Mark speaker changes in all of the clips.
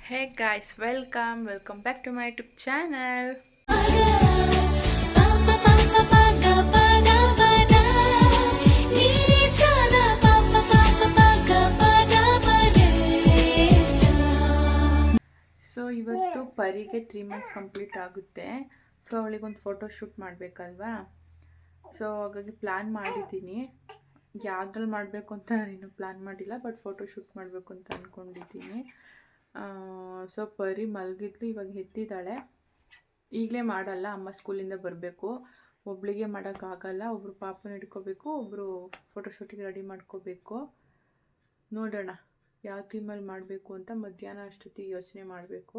Speaker 1: Hey guys, welcome back to my YouTube channel. So ಇವತ್ತು ಪರಿಗೆ 3 months complete ಆಗುತ್ತೆ. So ಅವಳಿಗೊಂದು ಫೋಟೋ ಶೂಟ್ ಮಾಡಬೇಕಲ್ವಾ. ಸೊ ಹಾಗಾಗಿ ಪ್ಲ್ಯಾನ್ ಮಾಡಿದ್ದೀನಿ. ಯಾವುದ್ರಲ್ಲಿ ಮಾಡಬೇಕು ಅಂತ ನಾನು ಇನ್ನೂ ಪ್ಲ್ಯಾನ್ ಮಾಡಿಲ್ಲ, ಬಟ್ ಫೋಟೋ ಶೂಟ್ ಮಾಡಬೇಕು ಅಂತ ಅಂದ್ಕೊಂಡಿದ್ದೀನಿ. ಸೊ ಪರಿ ಮಲಗಿದ್ಲು, ಇವಾಗ ಎತ್ತಿದ್ದಾಳೆ. ಈಗಲೇ ಮಾಡಲ್ಲ, ಅಮ್ಮ ಸ್ಕೂಲಿಂದ ಬರಬೇಕು. ಒಬ್ಳಿಗೆ ಮಾಡೋಕ್ಕಾಗಲ್ಲ, ಒಬ್ಬರು ಪಾಪನ ಹಿಡ್ಕೋಬೇಕು, ಒಬ್ಬರು ಫೋಟೋಶೂಟಿಗೆ ರೆಡಿ ಮಾಡ್ಕೋಬೇಕು. ನೋಡೋಣ ಯಾವ ಥೀಮಲ್ಲಿ ಮಾಡಬೇಕು ಅಂತ ಮಧ್ಯಾಹ್ನ ಅಷ್ಟೊತ್ತಿಗೆ ಯೋಚನೆ ಮಾಡಬೇಕು.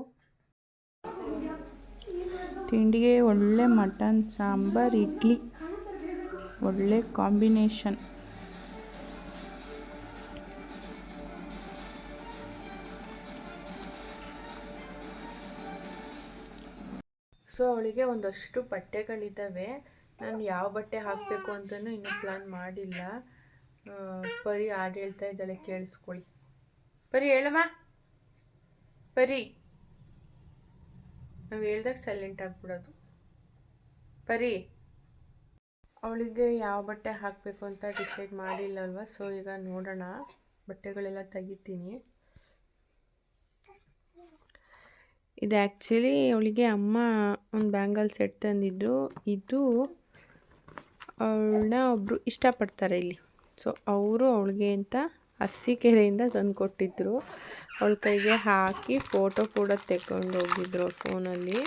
Speaker 1: ತಿಂಡಿಗೆ ಒಳ್ಳೆ ಮಟನ್ ಸಾಂಬಾರ್, ಇಡ್ಲಿ, ಒಳ್ಳೆ ಕಾಂಬಿನೇಷನ್. ಸೊ ಅವಳಿಗೆ ಒಂದಷ್ಟು ಬಟ್ಟೆಗಳಿದ್ದಾವೆ. ನಾನು ಯಾವ ಬಟ್ಟೆ ಹಾಕಬೇಕು ಅಂತಲೂ ಇನ್ನೂ ಪ್ಲ್ಯಾನ್ ಮಾಡಿಲ್ಲ. ಪರಿ ಹಾಡು ಹೇಳ್ತಾ ಇದ್ದಾಳೆ, ಕೇಳಿಸ್ಕೊಳ್ಳಿ. ಪರಿ ಹೇಳಮ್ಮ. ಪರಿ, ನಾವು ಹೇಳ್ದಾಗ ಸೈಲೆಂಟ್ ಆಗಿಬಿಡೋದು. ಪರಿ, ಅವಳಿಗೆ ಯಾವ ಬಟ್ಟೆ ಹಾಕಬೇಕು ಅಂತ ಡಿಸೈಡ್ ಮಾಡಿಲ್ಲಲ್ವ. ಸೊ ಈಗ ನೋಡೋಣ, ಬಟ್ಟೆಗಳೆಲ್ಲ ತೆಗಿತೀನಿ. ಇದು ಆ್ಯಕ್ಚುಲಿ ಅವಳಿಗೆ ಅಮ್ಮ ಒಂದು ಬ್ಯಾಂಗಲ್ ಸೆಟ್ ತಂದಿದ್ದು. ಇದು ಅವಳನ್ನ ಒಬ್ಬರು ಇಷ್ಟಪಡ್ತಾರೆ ಇಲ್ಲಿ. ಸೊ ಅವರು ಅವಳಿಗೆ ಅಂತ ಅರಸೀಕೆರೆಯಿಂದ ತಂದು ಕೊಟ್ಟಿದ್ದರು. ಅವಳ ಕೈಗೆ ಹಾಕಿ ಫೋಟೋ ಕೂಡ ತೆಗೊಂಡು ಹೋಗಿದ್ರು ಫೋನಲ್ಲಿ.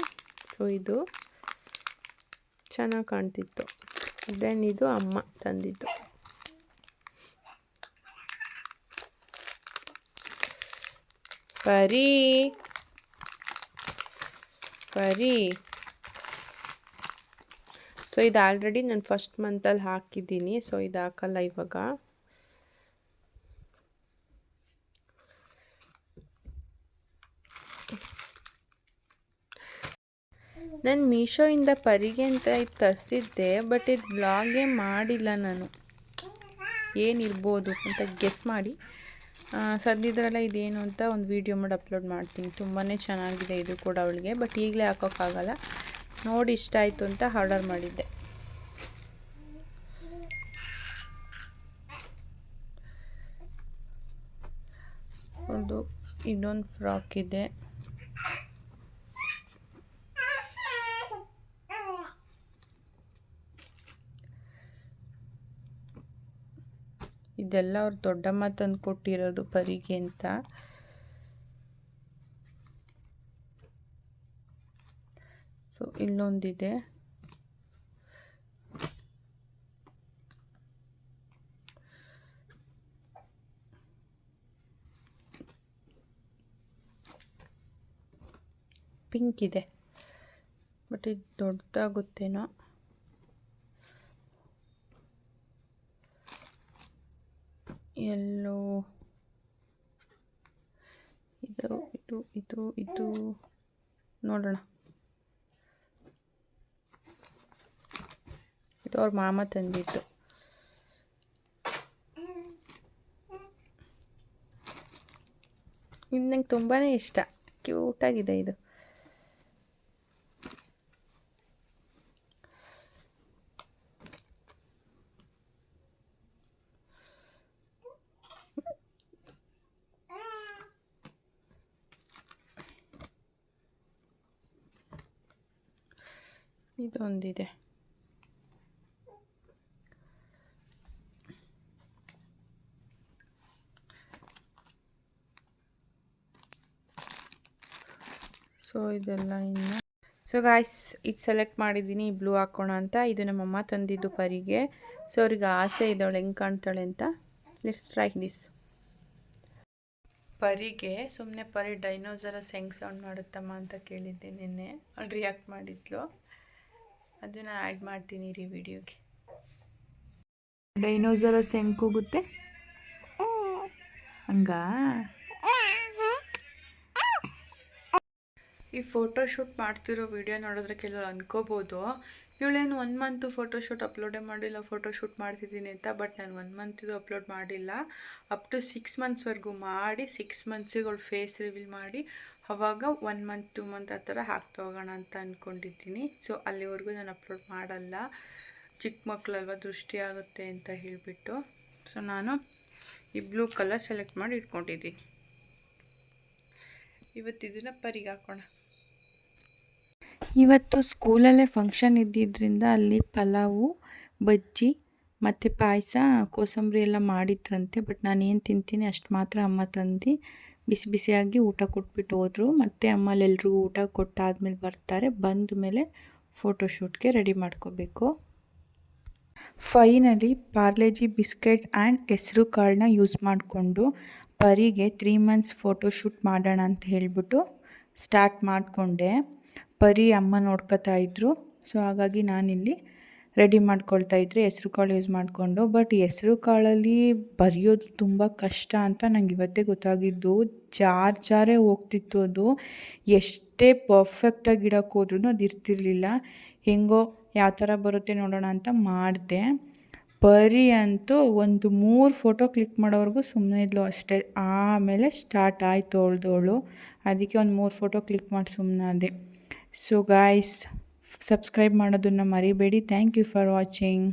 Speaker 1: ಸೊ ಇದು ಚೆನ್ನಾಗಿ ಕಾಣ್ತಿತ್ತು. ದೆನ್ ಇದು ಅಮ್ಮ ತಂದಿದ್ದು. ಪರಿ ಸೊ ಇದು ಆಲ್ರೆಡಿ ನಾನು ಫಸ್ಟ್ ಮಂತಲ್ಲಿ ಹಾಕಿದ್ದೀನಿ. ಸೊ ಇದು ಹಾಕಲ್ಲ ಇವಾಗ. ನಾನು ಮೀಶೋಯಿಂದ ಪರಿಗೆ ಅಂತ ಇದು ತರಿಸಿದ್ದೆ, ಬಟ್ ಇದು ಬ್ಲಾಗೇ ಮಾಡಿಲ್ಲ ನಾನು. ಏನಿರ್ಬೋದು ಅಂತ ಗೆಸ್ ಮಾಡಿ. ಸದ್ಯದ್ರಲ್ಲ ಇದೇನು ಅಂತ ಒಂದು ವೀಡಿಯೋ ಮಾಡಿ ಅಪ್ಲೋಡ್ ಮಾಡ್ತೀನಿ. ತುಂಬಾ ಚೆನ್ನಾಗಿದೆ ಇದು ಕೂಡ ಅವಳಿಗೆ, ಬಟ್ ಈಗಲೇ ಹಾಕೋಕ್ಕಾಗಲ್ಲ. ನೋಡಿ ಇಷ್ಟ ಆಯಿತು ಅಂತ ಆರ್ಡರ್ ಮಾಡಿದ್ದೆ. ಒಂದು ಇದೊಂದು ಫ್ರಾಕ್ ಇದೆ. ಇದೆಲ್ಲ ಅವ್ರು ದೊಡ್ಡಮ್ಮ ತಂದು ಕೊಟ್ಟಿರೋದು ಪರಿಗೆ ಅಂತ. ಸೊ ಇಲ್ಲೊಂದಿದೆ. ಪಿಂಕ್ ಇದೆ, ಬಟ್ ಇದು ದೊಡ್ಡದಾಗುತ್ತೇನೋ. ಎಲ್ಲೋ ಇದು ಇದು ಇದು ಇದು ನೋಡೋಣ. ಇದು ಅವ್ರ ಮಾಮ ತಂದಿದ್ದು. ಇದು ನಂಗೆ ತುಂಬಾ ಇಷ್ಟ, ಕ್ಯೂಟಾಗಿದೆ ಇದು. ಇದೊಂದಿದೆ. ಸೊ ಇದೆಲ್ಲ ಇನ್ನು. ಸೊ ಗಾಯ್ಸ್, ಇದು ಸೆಲೆಕ್ಟ್ ಮಾಡಿದ್ದೀನಿ, ಬ್ಲೂ ಹಾಕೋಣ ಅಂತ. ಇದು ನಮ್ಮಮ್ಮ ತಂದಿದ್ದು ಪರಿಗೆ. ಸೊ ಅವ್ರಿಗೆ ಆಸೆ ಇದೆ ಅವಳು ಹೆಂಗೆ ಕಾಣ್ತಾಳೆ ಅಂತ. Let's try this. ಪರಿಗೆ ಸುಮ್ಮನೆ ಪರಿ ಡೈನೋಸರಸ್ ಹೆಂಗೆ ಸೌಂಡ್ ಮಾಡುತ್ತಮ್ಮ ಅಂತ ಕೇಳಿದ್ದೆ ನಿನ್ನೆ. ಅವ್ಳು ರಿಯಾಕ್ಟ್ ಮಾಡಿದ್ಲು. ಅದನ್ನು ಆ್ಯಡ್ ಮಾಡ್ತೀನಿ ರೀ ವಿಡಿಯೋಗೆ. ಡೈನೋಸರಸ್ ಹೆಂಗೆ ಕೂಗುತ್ತೆ ಹಂಗ. ಈ ಫೋಟೋ ಶೂಟ್ ಮಾಡ್ತಿರೋ ವಿಡಿಯೋ ನೋಡಿದ್ರೆ ಕೆಲವರು ಅನ್ಕೋಬೋದು ಇವಳೇನು 1 ಮಂತು ಫೋಟೋಶೂಟ್ ಅಪ್ಲೋಡೇ ಮಾಡಿಲ್ಲ, ಫೋಟೋಶೂಟ್ ಮಾಡ್ತಿದ್ದೀನಿ ಅಂತ. ಬಟ್ ನಾನು 1 ಮಂತಿದು ಅಪ್ಲೋಡ್ ಮಾಡಿಲ್ಲ, ಅಪ್ ಟು 6 ಮಂತ್ಸ್ವರೆಗೂ ಮಾಡಿ 6 ಮಂತ್ಸಿಗೆ ಅವಳು ಫೇಸ್ ರಿವೀಲ್ ಮಾಡಿ ಆವಾಗ 1 ಮಂತ್ 2 ಮಂತ್ ಆ ಥರ ಹಾಕ್ತಾ ಹೋಗೋಣ ಅಂತ ಅಂದ್ಕೊಂಡಿದ್ದೀನಿ. ಸೊ ಅಲ್ಲಿವರೆಗೂ ನಾನು ಅಪ್ಲೋಡ್ ಮಾಡಲ್ಲ, ಚಿಕ್ಕ ಮಕ್ಕಳಲ್ವ ದೃಷ್ಟಿ ಆಗುತ್ತೆ ಅಂತ ಹೇಳಿಬಿಟ್ಟು. ಸೊ ನಾನು ಈ ಬ್ಲೂ ಕಲರ್ ಸೆಲೆಕ್ಟ್ ಮಾಡಿ ಇಟ್ಕೊಂಡಿದ್ದೀನಿ. ಇವತ್ತು ಇದನ್ನು ಪರಿಗೆ ಹಾಕೋಣ. ಇವತ್ತು ಸ್ಕೂಲಲ್ಲೇ ಫಂಕ್ಷನ್ ಇದ್ದಿದ್ದರಿಂದ ಅಲ್ಲಿ ಪಲಾವು, ಬಜ್ಜಿ ಮತ್ತು ಪಾಯಸ, ಕೋಸಂಬರಿ ಎಲ್ಲ ಮಾಡಿದ್ರಂತೆ. ಬಟ್ ನಾನೇನು ತಿಂತೀನಿ ಅಷ್ಟು ಮಾತ್ರ ಅಮ್ಮ ತಂದು ಬಿಸಿ ಬಿಸಿಯಾಗಿ ಊಟ ಕೊಟ್ಬಿಟ್ಟು ಹೋದರು. ಮತ್ತು ಅಮ್ಮ ಎಲ್ರಿಗೂ ಊಟ ಕೊಟ್ಟಾದ್ಮೇಲೆ ಬರ್ತಾರೆ. ಬಂದ ಮೇಲೆ ಫೋಟೋಶೂಟ್ಗೆ ರೆಡಿ ಮಾಡ್ಕೋಬೇಕು. ಫೈನಲಿ ಪಾರ್ಲೆಜಿ ಬಿಸ್ಕೆಟ್ ಆ್ಯಂಡ್ ಹೆಸರು ಕಾಳನ್ನ ಯೂಸ್ ಮಾಡಿಕೊಂಡು ಪರಿಗೆ 3 ಮಂತ್ಸ್ ಫೋಟೋಶೂಟ್ ಮಾಡೋಣ ಅಂತ ಹೇಳಿಬಿಟ್ಟು ಸ್ಟಾರ್ಟ್ ಮಾಡಿಕೊಂಡೆ. ಪರಿ ಅಮ್ಮ ನೋಡ್ಕೊತಾ ಇದ್ದರು. ಸೊ ಹಾಗಾಗಿ ನಾನಿಲ್ಲಿ ರೆಡಿ ಮಾಡ್ಕೊಳ್ತಾ ಇದ್ದೆ ಹೆಸರು ಕಾಳು ಯೂಸ್ ಮಾಡಿಕೊಂಡು. ಬಟ್ ಹೆಸರು ಕಾಳಲ್ಲಿ ಬರೆಯೋದು ತುಂಬ ಕಷ್ಟ ಅಂತ ನಂಗೆ ಇವತ್ತೇ ಗೊತ್ತಾಗಿದ್ದು. ಜಾರೇ ಹೋಗ್ತಿತ್ತು ಅದು. ಎಷ್ಟೇ ಪರ್ಫೆಕ್ಟಾಗಿ ಇಡೋಕ್ಕೆ ಹೋದ್ರೂ ಅದು ಇರ್ತಿರ್ಲಿಲ್ಲ. ಹೆಂಗೋ ಯಾವ ಥರ ಬರುತ್ತೆ ನೋಡೋಣ ಅಂತ ಮಾಡಿದೆ. ಪರಿ ಅಂತೂ ಒಂದು 3 ಫೋಟೋ ಕ್ಲಿಕ್ ಮಾಡೋವರೆಗೂ ಸುಮ್ಮನೆ ಇದ್ಲು ಅಷ್ಟೇ. ಆಮೇಲೆ ಸ್ಟಾರ್ಟ್ ಆಯಿತು ಅವಳ್ದವಳು. ಅದಕ್ಕೆ ಒಂದು 3 ಫೋಟೋ ಕ್ಲಿಕ್ ಮಾಡಿ ಸುಮ್ಮನಾದೆ. ಸೊ ಗಾಯ್ಸ್, ಸಬ್ಸ್ಕ್ರೈಬ್ ಮಾಡೋದನ್ನು ಮರಿಬೇಡಿ. Thank you for watching.